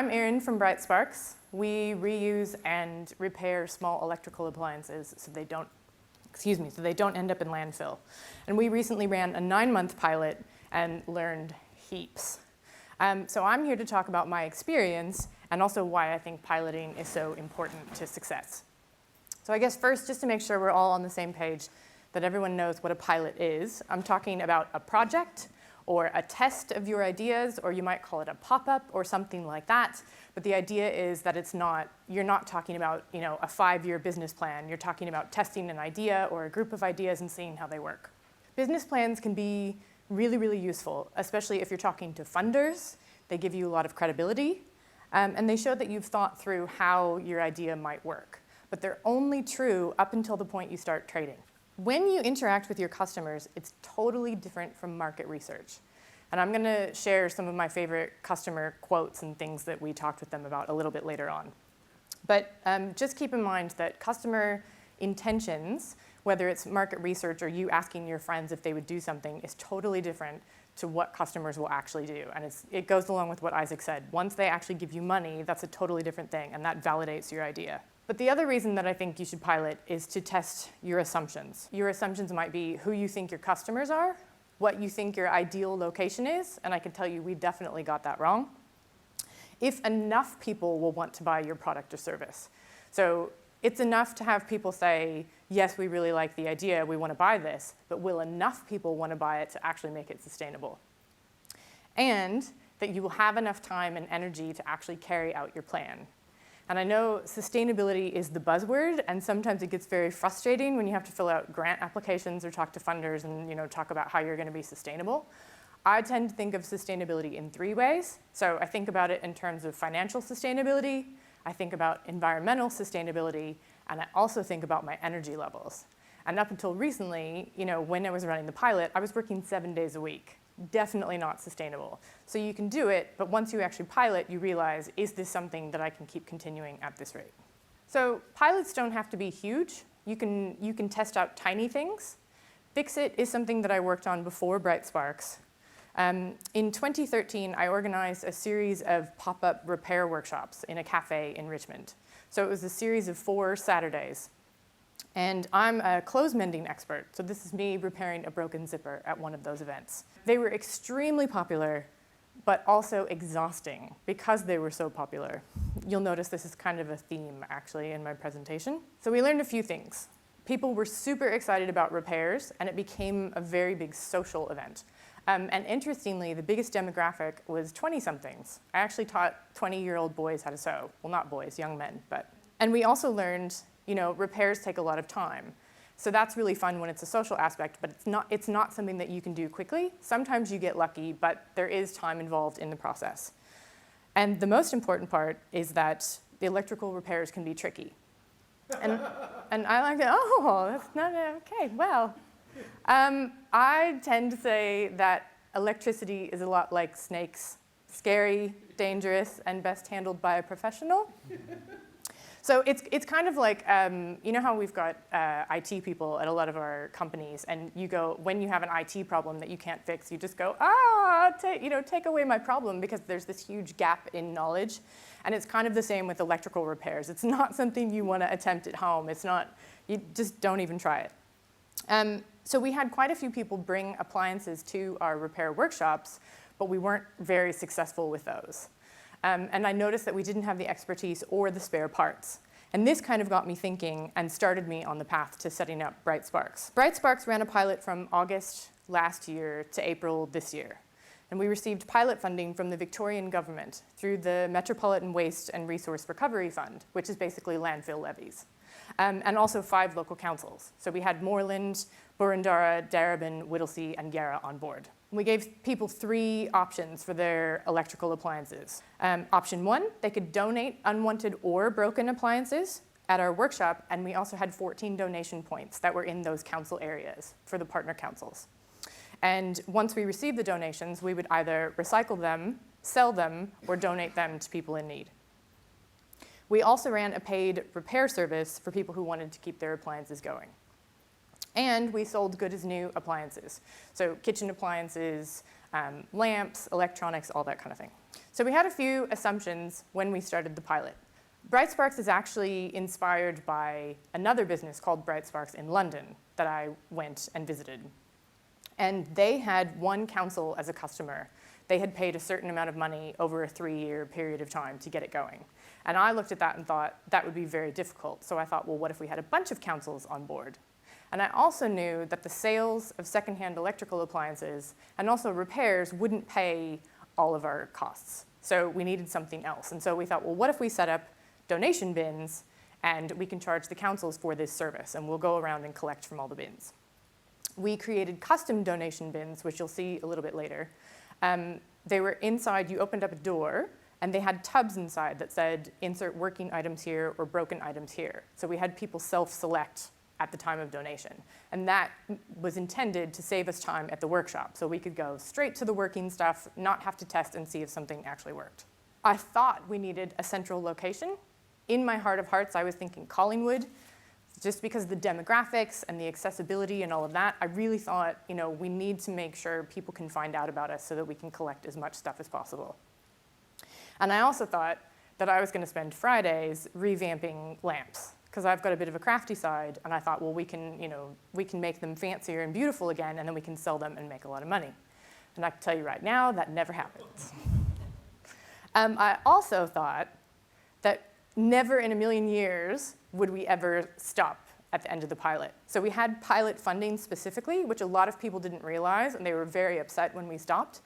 I'm Erin from Bright Sparks. We reuse and repair small electrical appliances so they don't end up in landfill. And we recently ran a 9-month pilot and learned heaps. So I'm here to talk about my experience and also why I think piloting is so important to success. So I guess first, just to make sure we're all on the same page, that everyone knows what a pilot is, I'm talking about a project or a test of your ideas, or you might call it a pop-up or something like that. But the idea is that you're not talking about a 5-year business plan. You're talking about testing an idea or a group of ideas and seeing how they work. Business plans can be really, really useful, especially if you're talking to funders. They give you a lot of credibility, and they show that you've thought through how your idea might work. But they're only true up until the point you start trading. When you interact with your customers, it's totally different from market research. And I'm going to share some of my favorite customer quotes and things that we talked with them about a little bit later on. But just keep in mind that customer intentions, whether it's market research or you asking your friends if they would do something, is totally different to what customers will actually do. And it goes along with what Isaac said. Once they actually give you money, that's a totally different thing, and that validates your idea. But the other reason that I think you should pilot is to test your assumptions. Your assumptions might be who you think your customers are, what you think your ideal location is, and I can tell you we definitely got that wrong. If enough people will want to buy your product or service. So it's enough to have people say, yes, we really like the idea, we want to buy this, but will enough people want to buy it to actually make it sustainable? And that you will have enough time and energy to actually carry out your plan. And I know sustainability is the buzzword, and sometimes it gets very frustrating when you have to fill out grant applications or talk to funders and talk about how you're going to be sustainable. I tend to think of sustainability in 3 ways. So I think about it in terms of financial sustainability, I think about environmental sustainability, and I also think about my energy levels. And up until recently, when I was running the pilot, I was working 7 days a week. Definitely not sustainable. So you can do it, but once you actually pilot, you realize, is this something that I can keep continuing at this rate? So pilots don't have to be huge. You can test out tiny things. Fix-It is something that I worked on before Bright Sparks. In 2013, I organized a series of pop-up repair workshops in a cafe in Richmond. So it was a series of 4 Saturdays. And I'm a clothes mending expert, so this is me repairing a broken zipper at one of those events. They were extremely popular, but also exhausting because they were so popular. You'll notice this is kind of a theme, actually, in my presentation. So we learned a few things. People were super excited about repairs, and it became a very big social event. And interestingly, the biggest demographic was 20-somethings. I actually taught 20-year-old boys how to sew. Well, not boys, young men, but. And we also learned repairs take a lot of time. So that's really fun when it's a social aspect, but it's not something that you can do quickly. Sometimes you get lucky, but there is time involved in the process. And the most important part is that the electrical repairs can be tricky. And I like, that's not, okay, well. I tend to say that electricity is a lot like snakes. Scary, dangerous, and best handled by a professional. So it's kind of like, how we've got IT people at a lot of our companies, and you go, when you have an IT problem that you can't fix, you just go, take away my problem, because there's this huge gap in knowledge. And it's kind of the same with electrical repairs. It's not something you want to attempt at home. You just don't even try it. So we had quite a few people bring appliances to our repair workshops, but we weren't very successful with those. And I noticed that we didn't have the expertise or the spare parts. And this kind of got me thinking and started me on the path to setting up Bright Sparks. Bright Sparks ran a pilot from August last year to April this year. And we received pilot funding from the Victorian government through the Metropolitan Waste and Resource Recovery Fund, which is basically landfill levies, and also 5 local councils. So we had Moreland, Burundara, Darebin, Whittlesea, and Yarra on board. We gave people 3 options for their electrical appliances. Option 1, they could donate unwanted or broken appliances at our workshop, and we also had 14 donation points that were in those council areas for the partner councils. And once we received the donations, we would either recycle them, sell them, or donate them to people in need. We also ran a paid repair service for people who wanted to keep their appliances going. And we sold good as new appliances. So kitchen appliances, lamps, electronics, all that kind of thing. So we had a few assumptions when we started the pilot. Bright Sparks is actually inspired by another business called Bright Sparks in London that I went and visited. And they had one council as a customer. They had paid a certain amount of money over a 3-year period of time to get it going. And I looked at that and thought that would be very difficult. So I thought, well, what if we had a bunch of councils on board? And I also knew that the sales of secondhand electrical appliances and also repairs wouldn't pay all of our costs. So we needed something else. And so we thought, well, what if we set up donation bins and we can charge the councils for this service and we'll go around and collect from all the bins. We created custom donation bins, which you'll see a little bit later. They were inside, you opened up a door, and they had tubs inside that said, insert working items here or broken items here. So we had people self-select at the time of donation. And that was intended to save us time at the workshop, so we could go straight to the working stuff, not have to test and see if something actually worked. I thought we needed a central location. In my heart of hearts, I was thinking Collingwood, just because of the demographics and the accessibility and all of that. I really thought, we need to make sure people can find out about us so that we can collect as much stuff as possible. And I also thought that I was going to spend Fridays revamping lamps, because I've got a bit of a crafty side, and I thought, well, we can make them fancier and beautiful again, and then we can sell them and make a lot of money. And I can tell you right now, that never happens. I also thought that never in a million years would we ever stop at the end of the pilot. So we had pilot funding specifically, which a lot of people didn't realize, and they were very upset when we stopped.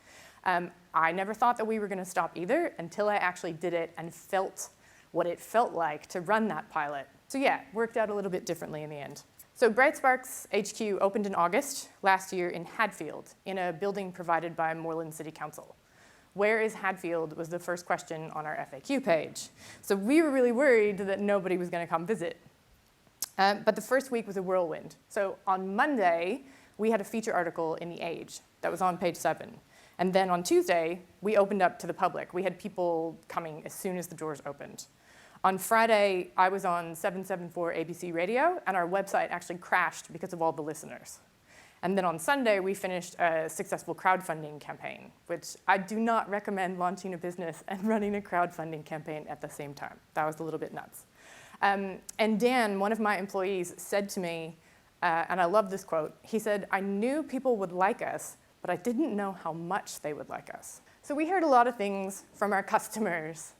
I never thought that we were going to stop either until I actually did it and felt what it felt like to run that pilot. So yeah, worked out a little bit differently in the end. So Bright Sparks HQ opened in August last year in Hadfield, in a building provided by Moreland City Council. Where is Hadfield was the first question on our FAQ page. So we were really worried that nobody was going to come visit. But the first week was a whirlwind. So on Monday, we had a feature article in The Age that was on page 7. And then on Tuesday, we opened up to the public. We had people coming as soon as the doors opened. On Friday, I was on 774 ABC radio, and our website actually crashed because of all the listeners. And then on Sunday, we finished a successful crowdfunding campaign, which I do not recommend launching a business and running a crowdfunding campaign at the same time. That was a little bit nuts. And Dan, one of my employees, said to me, and I love this quote, he said, "I knew people would like us, but I didn't know how much they would like us." So we heard a lot of things from our customers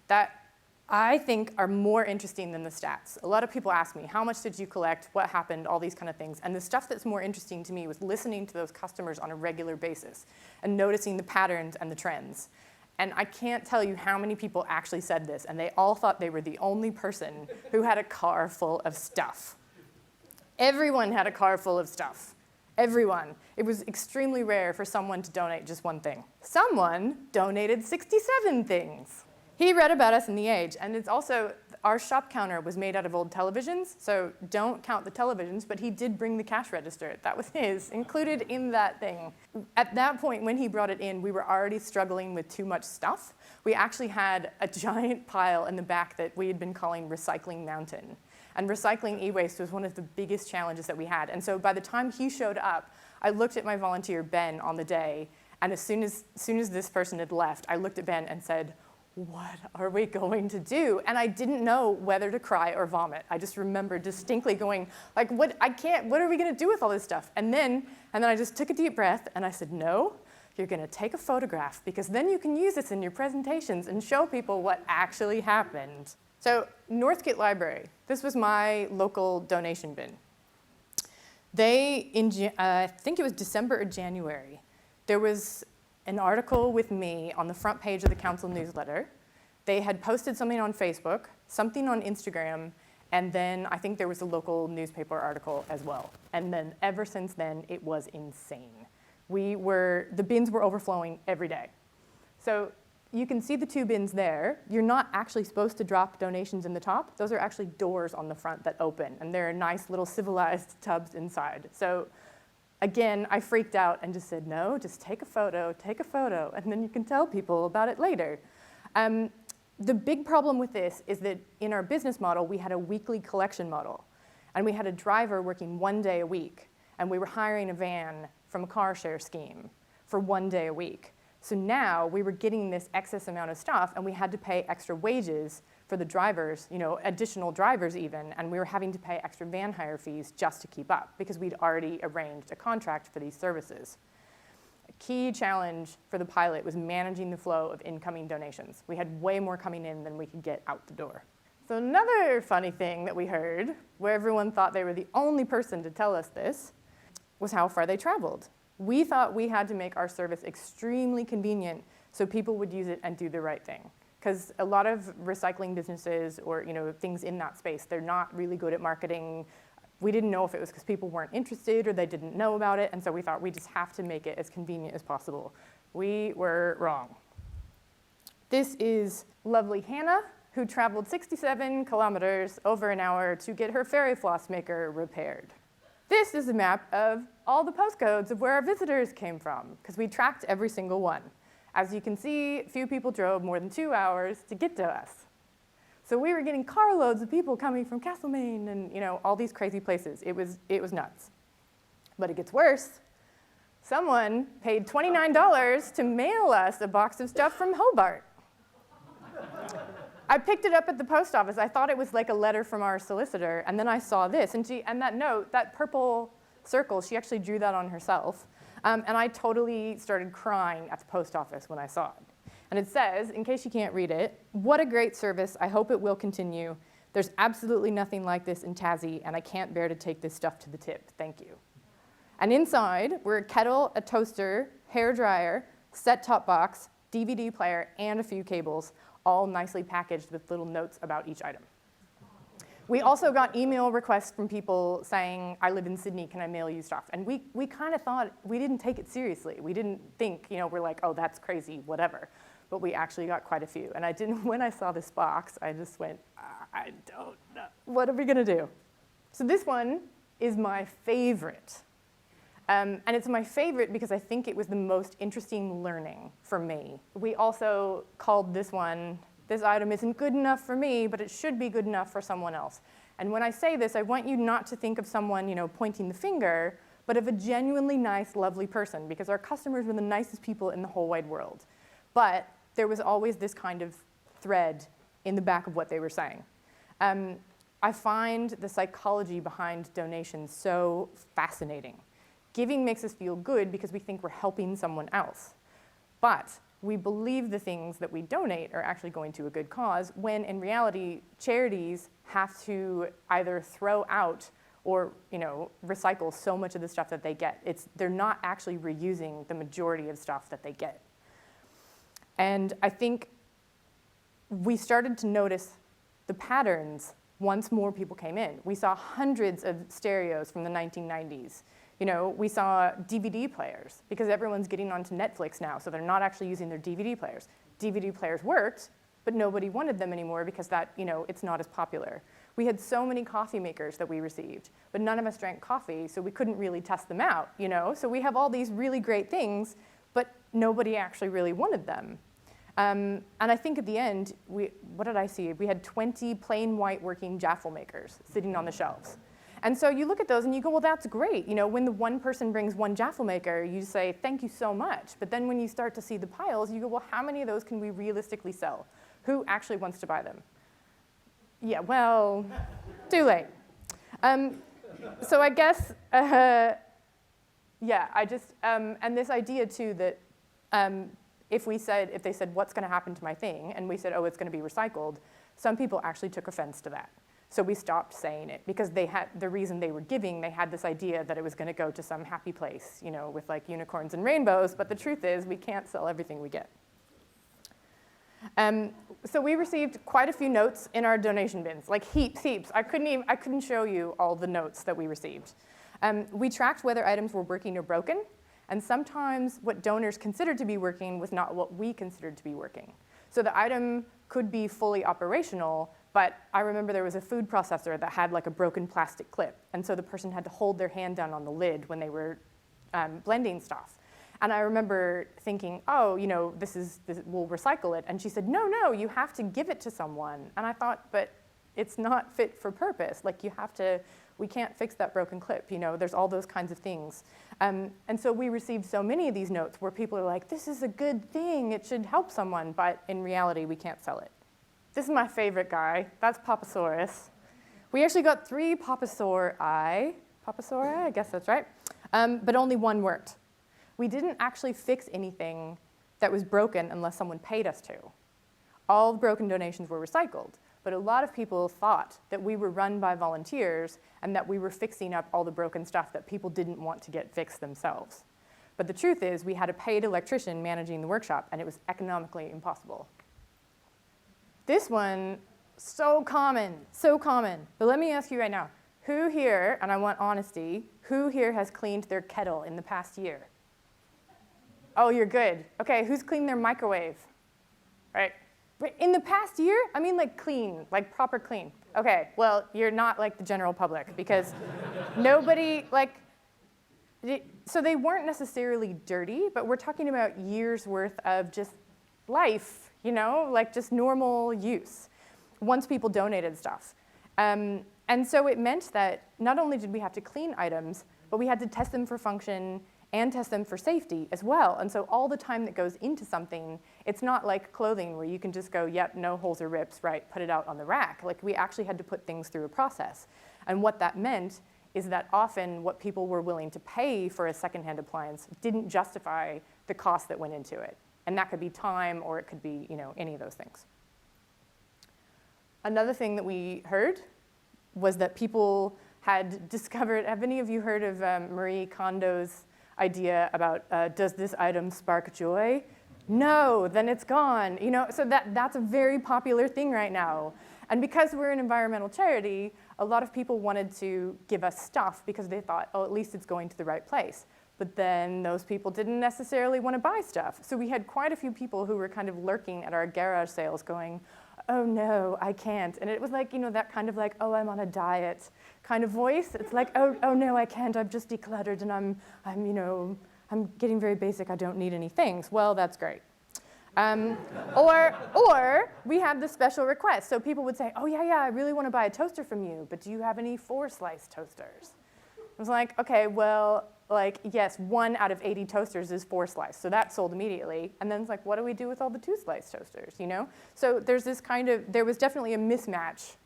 that I think are more interesting than the stats. A lot of people ask me, how much did you collect, what happened, all these kind of things. And the stuff that's more interesting to me was listening to those customers on a regular basis and noticing the patterns and the trends. And I can't tell you how many people actually said this, and they all thought they were the only person who had a car full of stuff. Everyone had a car full of stuff. Everyone. It was extremely rare for someone to donate just one thing. Someone donated 67 things. He read about us in The Age, and it's also, our shop counter was made out of old televisions, so don't count the televisions, but he did bring the cash register. That was his, included in that thing. At that point, when he brought it in, we were already struggling with too much stuff. We actually had a giant pile in the back that we had been calling Recycling Mountain. And recycling e-waste was one of the biggest challenges that we had. And so by the time he showed up, I looked at my volunteer, Ben, on the day, and as soon as this person had left, I looked at Ben and said, "What are we going to do?" And I didn't know whether to cry or vomit. I just remember distinctly going, like, what are we going to do with all this stuff? And then I just took a deep breath and I said, "No, you're going to take a photograph, because then you can use this in your presentations and show people what actually happened." So Northgate Library, this was my local donation bin. They, I think it was December or January, there was an article with me on the front page of the council newsletter. They had posted something on Facebook, something on Instagram, and then I think there was a local newspaper article as well. And then ever since then, it was insane. The bins were overflowing every day. So you can see the 2 bins there. You're not actually supposed to drop donations in the top. Those are actually doors on the front that open, and there are nice little civilized tubs inside. So again, I freaked out and just said, "No, just take a photo, and then you can tell people about it later." The big problem with this is that in our business model, we had a weekly collection model, and we had a driver working 1 day a week, and we were hiring a van from a car share scheme for 1 day a week. So now we were getting this excess amount of stuff, and we had to pay extra wages for the drivers, additional drivers even, and we were having to pay extra van hire fees just to keep up because we'd already arranged a contract for these services. A key challenge for the pilot was managing the flow of incoming donations. We had way more coming in than we could get out the door. So another funny thing that we heard, where everyone thought they were the only person to tell us this, was how far they traveled. We thought we had to make our service extremely convenient so people would use it and do the right thing. Because a lot of recycling businesses or things in that space, they're not really good at marketing. We didn't know if it was because people weren't interested or they didn't know about it, and so we thought we just have to make it as convenient as possible. We were wrong. This is lovely Hannah, who traveled 67 kilometers over an hour to get her fairy floss maker repaired. This is a map of all the postcodes of where our visitors came from, because we tracked every single one. As you can see, few people drove more than 2 hours to get to us. So we were getting carloads of people coming from Castlemaine and all these crazy places. It was nuts. But it gets worse. Someone paid $29 to mail us a box of stuff from Hobart. I picked it up at the post office. I thought it was like a letter from our solicitor, and then I saw this. And that note, that purple circle, she actually drew that on herself. And I totally started crying at the post office when I saw it. And it says, in case you can't read it, "What a great service. I hope it will continue. There's absolutely nothing like this in Tassie, and I can't bear to take this stuff to the tip. Thank you." And inside were a kettle, a toaster, hair dryer, set-top box, DVD player, and a few cables, all nicely packaged with little notes about each item. We also got email requests from people saying, "I live in Sydney, can I mail you stuff?" And we kind of thought, we didn't take it seriously. We didn't think, we're like, oh, that's crazy, whatever. But we actually got quite a few. And when I saw this box, I just went, I don't know. What are we gonna do? So this one is my favorite. And it's my favorite because I think it was the most interesting learning for me. We also called this one, "This item isn't good enough for me, but it should be good enough for someone else." And when I say this, I want you not to think of someone, pointing the finger, but of a genuinely nice, lovely person, because our customers were the nicest people in the whole wide world. But there was always this kind of thread in the back of what they were saying. I find the psychology behind donations so fascinating. Giving makes us feel good because we think we're helping someone else. But we believe the things that we donate are actually going to a good cause, when in reality, charities have to either throw out or recycle so much of the stuff that they get. They're not actually reusing the majority of stuff that they get. And I think we started to notice the patterns once more people came in. We saw hundreds of stereos from the 1990s. We saw DVD players, because everyone's getting onto Netflix now, so they're not actually using their DVD players. DVD players worked, but nobody wanted them anymore because it's not as popular. We had so many coffee makers that we received, but none of us drank coffee, so we couldn't really test them out, So we have all these really great things, but nobody actually really wanted them. And I think at the end, what did I see? We had 20 plain white working jaffle makers sitting on the shelves. And so you look at those and you go, well, that's great. When the one person brings one jaffle maker, you say, thank you so much. But then when you start to see the piles, you go, well, how many of those can we realistically sell? Who actually wants to buy them? Yeah, well, too late. So I guess, and this idea too that if they said, what's gonna happen to my thing? And we said, oh, it's gonna be recycled. Some people actually took offense to that. So we stopped saying it because the reason they were giving, they had this idea that it was gonna go to some happy place, with like unicorns and rainbows, but the truth is we can't sell everything we get. So we received quite a few notes in our donation bins, like heaps. I couldn't show you all the notes that we received. We tracked whether items were working or broken, and sometimes what donors considered to be working was not what we considered to be working. So the item could be fully operational, but I remember there was a food processor that had like a broken plastic clip, and so the person had to hold their hand down on the lid when they were blending stuff. And I remember thinking, oh, we'll recycle it. And she said, no, you have to give it to someone. And I thought, but it's not fit for purpose. Like we can't fix that broken clip, there's all those kinds of things. And so we received so many of these notes where people are like, this is a good thing, it should help someone, but in reality, we can't sell it. This is my favorite guy, that's Papasaurus. We actually got 3 Papasauri, I guess that's right, but only 1 worked. We didn't actually fix anything that was broken unless someone paid us to. All the broken donations were recycled, but a lot of people thought that we were run by volunteers and that we were fixing up all the broken stuff that people didn't want to get fixed themselves. But the truth is, we had a paid electrician managing the workshop, and it was economically impossible. This one, so common. But let me ask you right now, who here, and I want honesty, who here has cleaned their kettle in the past year? Oh, you're good. Okay, who's cleaned their microwave? Right. In the past year? I mean like clean, like proper clean. Okay, well, you're not like the general public because nobody, so they weren't necessarily dirty, but we're talking about years worth of just life, like just normal use, once people donated stuff. And so it meant that not only did we have to clean items, but we had to test them for function and test them for safety as well. And so all the time that goes into something, it's not like clothing where you can just go, yep, no holes or rips, right, put it out on the rack. Like we actually had to put things through a process. And what that meant is that often what people were willing to pay for a secondhand appliance didn't justify the cost that went into it. And that could be time or it could be, any of those things. Another thing that we heard was that people had discovered, have any of you heard of Marie Kondo's idea about does this item spark joy? No, then it's gone. So that's a very popular thing right now. And because we're an environmental charity, a lot of people wanted to give us stuff because they thought, oh, at least it's going to the right place. But then those people didn't necessarily want to buy stuff. So we had quite a few people who were kind of lurking at our garage sales going, oh no, I can't. And it was like, that kind of like, oh, I'm on a diet kind of voice. It's like, oh no, I can't, I've just decluttered and I'm getting very basic, I don't need any things. Well, that's great. Or we had the special request. So people would say, oh yeah, I really want to buy a toaster from you, but do you have any 4-slice toasters? I was like, okay, well, yes, 1 out of 80 toasters is 4-slice, so that sold immediately. And then it's like, what do we do with all the 2-slice toasters, So there's this there was definitely a mismatch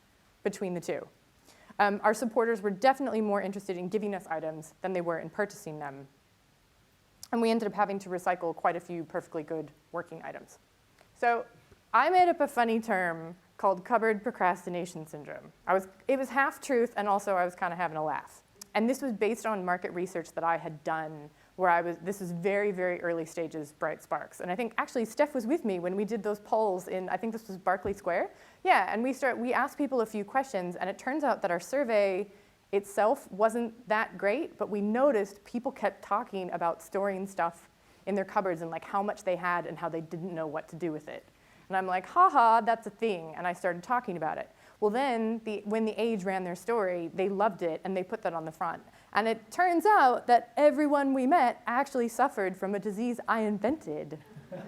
between the two. Our supporters were definitely more interested in giving us items than they were in purchasing them. And we ended up having to recycle quite a few perfectly good working items. So I made up a funny term called cupboard procrastination syndrome. It was half truth, and also I was kind of having a laugh. And this was based on market research that I had done this was very, very early stages Bright Sparks. And I think actually Steph was with me when we did those polls I think this was Berkeley Square. Yeah, and we asked people a few questions, and it turns out that our survey itself wasn't that great, but we noticed people kept talking about storing stuff in their cupboards and like how much they had and how they didn't know what to do with it. And I'm like, haha, that's a thing, and I started talking about it. Well then, when the Age ran their story, they loved it, and they put that on the front. And it turns out that everyone we met actually suffered from a disease I invented.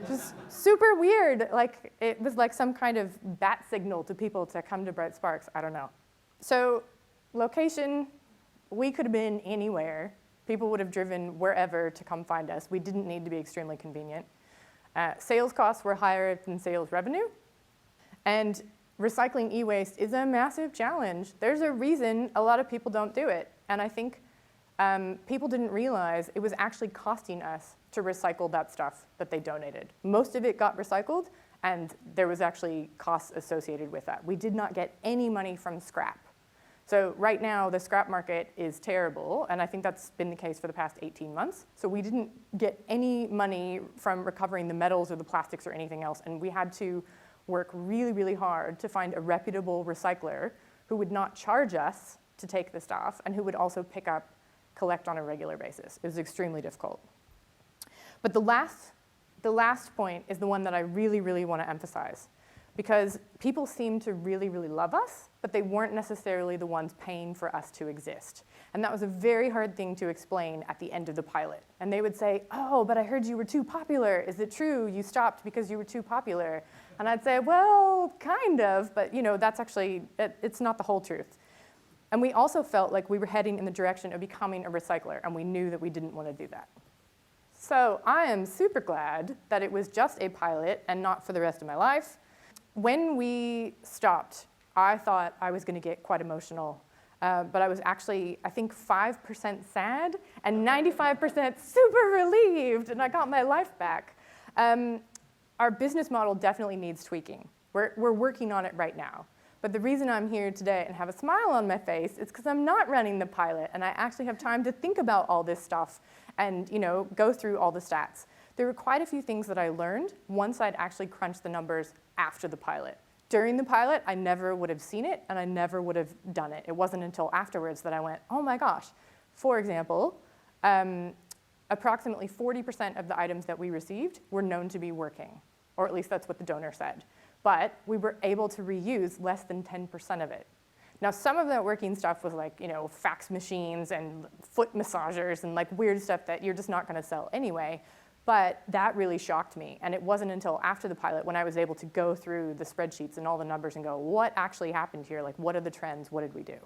Just super weird. Like, it was like some kind of bat signal to people to come to Bright Sparks. I don't know. So, location, we could have been anywhere. People would have driven wherever to come find us. We didn't need to be extremely convenient. Sales costs were higher than sales revenue. And recycling e-waste is a massive challenge. There's a reason a lot of people don't do it. And I think people didn't realize it was actually costing us to recycle that stuff that they donated. Most of it got recycled, and there was actually costs associated with that. We did not get any money from scrap. So right now, the scrap market is terrible, and I think that's been the case for the past 18 months. So we didn't get any money from recovering the metals or the plastics or anything else, and we had to work really, really hard to find a reputable recycler who would not charge us to take the stuff and who would also collect on a regular basis. It was extremely difficult. But the last point is the one that I really, really want to emphasize, because people seem to really, really love us, but they weren't necessarily the ones paying for us to exist. And that was a very hard thing to explain at the end of the pilot. And they would say, oh, but I heard you were too popular. Is it true you stopped because you were too popular? And I'd say, well, kind of, but that's actually, it's not the whole truth. And we also felt like we were heading in the direction of becoming a recycler, and we knew that we didn't want to do that. So I am super glad that it was just a pilot and not for the rest of my life. When we stopped, I thought I was going to get quite emotional, but I was actually, I think, 5% sad and 95% super relieved, and I got my life back. Our business model definitely needs tweaking. We're working on it right now. But the reason I'm here today and have a smile on my face is because I'm not running the pilot, and I actually have time to think about all this stuff and go through all the stats. There were quite a few things that I learned once I'd actually crunched the numbers after the pilot. During the pilot, I never would have seen it, and I never would have done it. It wasn't until afterwards that I went, oh my gosh. For example, approximately 40% of the items that we received were known to be working, or at least that's what the donor said. But we were able to reuse less than 10% of it. Now, some of that working stuff was like, fax machines and foot massagers and like weird stuff that you're just not going to sell anyway. But that really shocked me. And it wasn't until after the pilot when I was able to go through the spreadsheets and all the numbers and go, what actually happened here? Like, what are the trends? What did we do?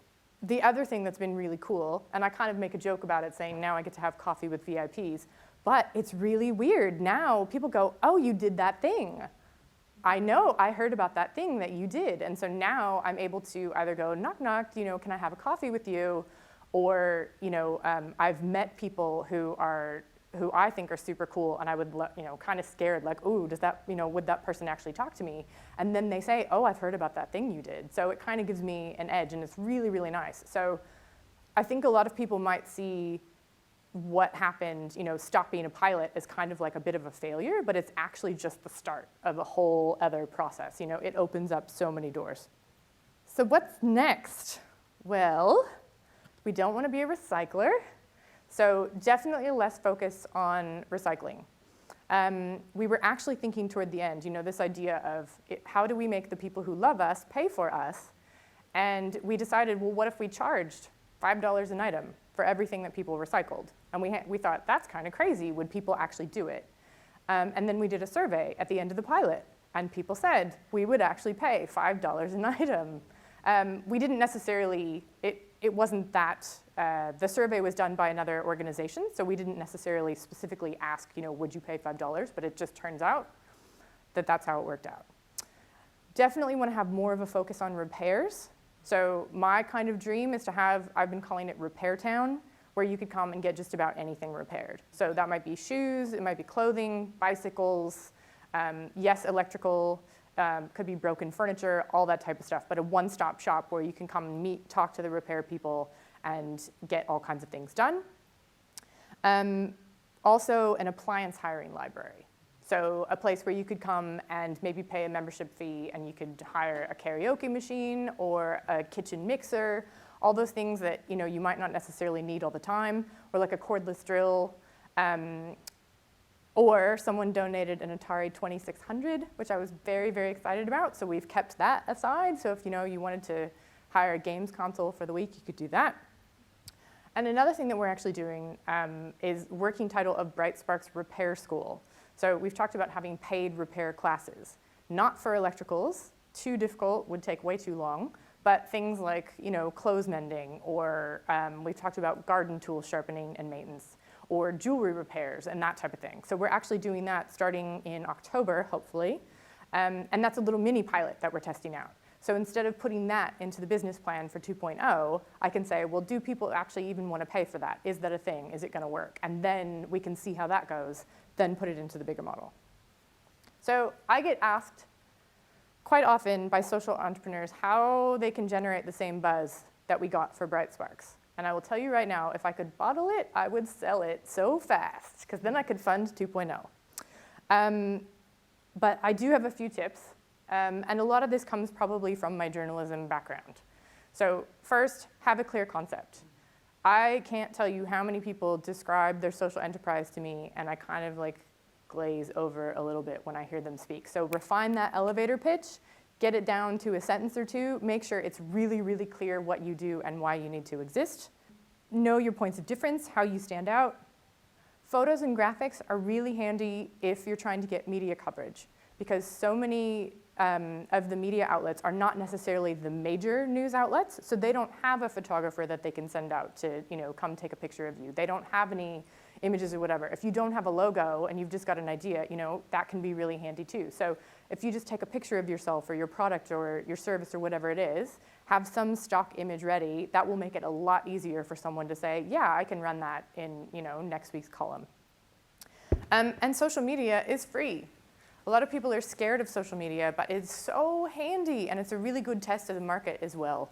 The other thing that's been really cool, and I kind of make a joke about it saying now I get to have coffee with VIPs, but it's really weird. Now people go, oh, you did that thing. I know, I heard about that thing that you did. And so now I'm able to either go, knock, knock, can I have a coffee with you? Or, I've met people who I think are super cool, and I would, kind of scared, like, ooh, does that, would that person actually talk to me? And then they say, oh, I've heard about that thing you did. So it kind of gives me an edge, and it's really, really nice. So I think a lot of people might see what happened, stop being a pilot is kind of like a bit of a failure, but it's actually just the start of a whole other process. It opens up so many doors. So what's next? Well, we don't want to be a recycler, so definitely less focus on recycling. We were actually thinking toward the end, this idea of how do we make the people who love us pay for us? And we decided, well, what if we charged $5 an item for everything that people recycled? And we thought, that's kind of crazy. Would people actually do it? And then we did a survey at the end of the pilot, and people said, we would actually pay $5 an item. We didn't necessarily, it wasn't that, the survey was done by another organization, so we didn't necessarily specifically ask, would you pay $5? But it just turns out that that's how it worked out. Definitely want to have more of a focus on repairs. So my kind of dream is to have, I've been calling it Repair Town, where you could come and get just about anything repaired. So that might be shoes, it might be clothing, bicycles, yes, electrical, could be broken furniture, all that type of stuff, but a one-stop shop where you can come and meet, talk to the repair people, and get all kinds of things done. Also, an appliance hiring library. So a place where you could come and maybe pay a membership fee, and you could hire a karaoke machine or a kitchen mixer, all those things that you might not necessarily need all the time, or like a cordless drill. Or someone donated an Atari 2600, which I was very, very excited about. So we've kept that aside. So if you wanted to hire a games console for the week, you could do that. And another thing that we're actually doing is working title of Bright Sparks Repair School. So we've talked about having paid repair classes, not for electricals, too difficult, would take way too long, but things like clothes mending, or we've talked about garden tool sharpening and maintenance, or jewelry repairs and that type of thing. So we're actually doing that starting in October, hopefully, and that's a little mini pilot that we're testing out. So instead of putting that into the business plan for 2.0, I can say, well, do people actually even want to pay for that? Is that a thing? Is it going to work? And then we can see how that goes, then put it into the bigger model. So I get asked quite often by social entrepreneurs how they can generate the same buzz that we got for Bright Sparks. And I will tell you right now, if I could bottle it, I would sell it so fast, because then I could fund 2.0. But I do have a few tips, and a lot of this comes probably from my journalism background. So first, have a clear concept. I can't tell you how many people describe their social enterprise to me, and I kind of like glaze over a little bit when I hear them speak. So refine that elevator pitch, get it down to a sentence or two, make sure it's really, really clear what you do and why you need to exist. Know your points of difference, how you stand out. Photos and graphics are really handy if you're trying to get media coverage. because so many of the media outlets are not necessarily the major news outlets, so they don't have a photographer that they can send out to, come take a picture of you. They don't have any images or whatever. If you don't have a logo and you've just got an idea, that can be really handy too. So if you just take a picture of yourself or your product or your service or whatever it is, have some stock image ready, that will make it a lot easier for someone to say, yeah, I can run that in, next week's column. And social media is free. A lot of people are scared of social media, but it's so handy, and it's a really good test of the market as well.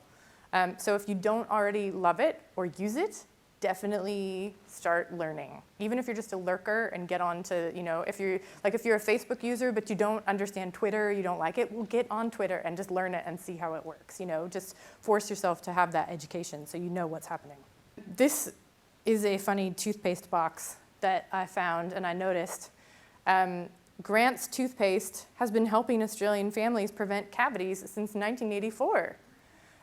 So if you don't already love it or use it, definitely start learning. Even if you're just a lurker and get on to, if you're a Facebook user but you don't understand Twitter, you don't like it, well, get on Twitter and just learn it and see how it works. Just force yourself to have that education so you know what's happening. This is a funny toothpaste box that I found and I noticed. Grant's toothpaste has been helping Australian families prevent cavities since 1984.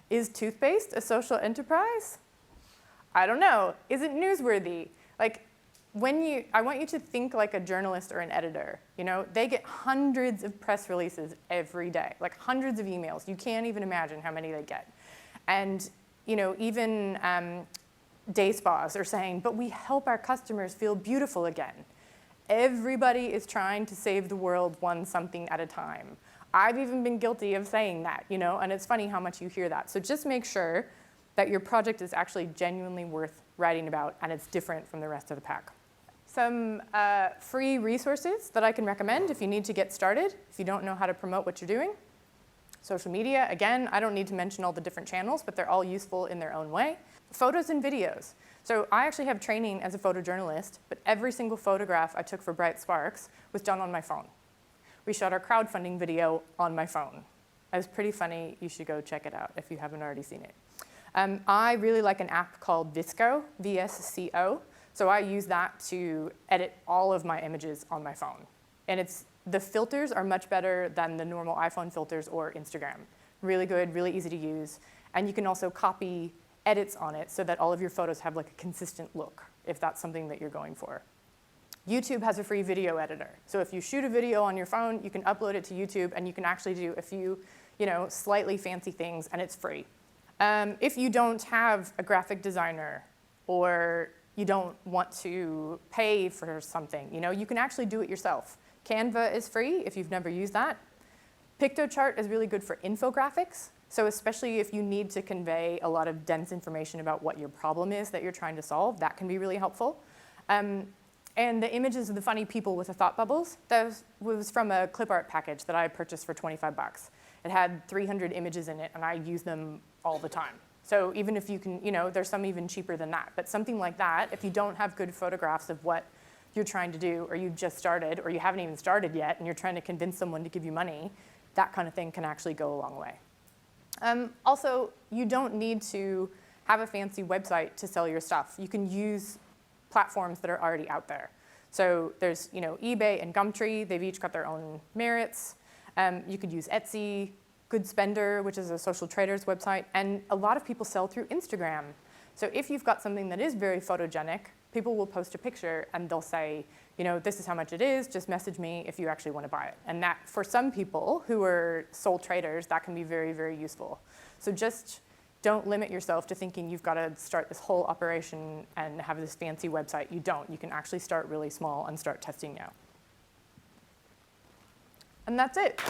Is toothpaste a social enterprise? I don't know. Is it newsworthy? I want you to think like a journalist or an editor. They get hundreds of press releases every day, like hundreds of emails. You can't even imagine how many they get. And even day spas are saying, but we help our customers feel beautiful again. Everybody is trying to save the world one something at a time. I've even been guilty of saying that, and it's funny how much you hear that. So just make sure that your project is actually genuinely worth writing about and it's different from the rest of the pack. Some free resources that I can recommend if you need to get started, if you don't know how to promote what you're doing. Social media, again, I don't need to mention all the different channels, but they're all useful in their own way. Photos and videos. So I actually have training as a photojournalist, but every single photograph I took for Bright Sparks was done on my phone. We shot our crowdfunding video on my phone. It was pretty funny. You should go check it out if you haven't already seen it. I really like an app called Visco, V-S-C-O. So I use that to edit all of my images on my phone. And the filters are much better than the normal iPhone filters or Instagram. Really good, really easy to use. And you can also copy edits on it so that all of your photos have like a consistent look, if that's something that you're going for. YouTube has a free video editor. So if you shoot a video on your phone, you can upload it to YouTube and you can actually do a few, slightly fancy things, and it's free. If you don't have a graphic designer or you don't want to pay for something, you can actually do it yourself. Canva is free if you've never used that. Pictochart is really good for infographics. So especially if you need to convey a lot of dense information about what your problem is that you're trying to solve, that can be really helpful. And the images of the funny people with the thought bubbles, that was from a clip art package that I purchased for 25 bucks. It had 300 images in it, and I use them all the time. So even if you can, there's some even cheaper than that. But something like that, if you don't have good photographs of what you're trying to do, or you just started, or you haven't even started yet, and you're trying to convince someone to give you money, that kind of thing can actually go a long way. Also, you don't need to have a fancy website to sell your stuff. You can use platforms that are already out there. So there's eBay and Gumtree. They've each got their own merits. You could use Etsy, Good Spender, which is a social traders website. And a lot of people sell through Instagram. So if you've got something that is very photogenic, people will post a picture and they'll say, this is how much it is, just message me if you actually want to buy it. And that, for some people who are sole traders, that can be very, very useful. So just don't limit yourself to thinking you've got to start this whole operation and have this fancy website. You don't. You can actually start really small and start testing now. And that's it.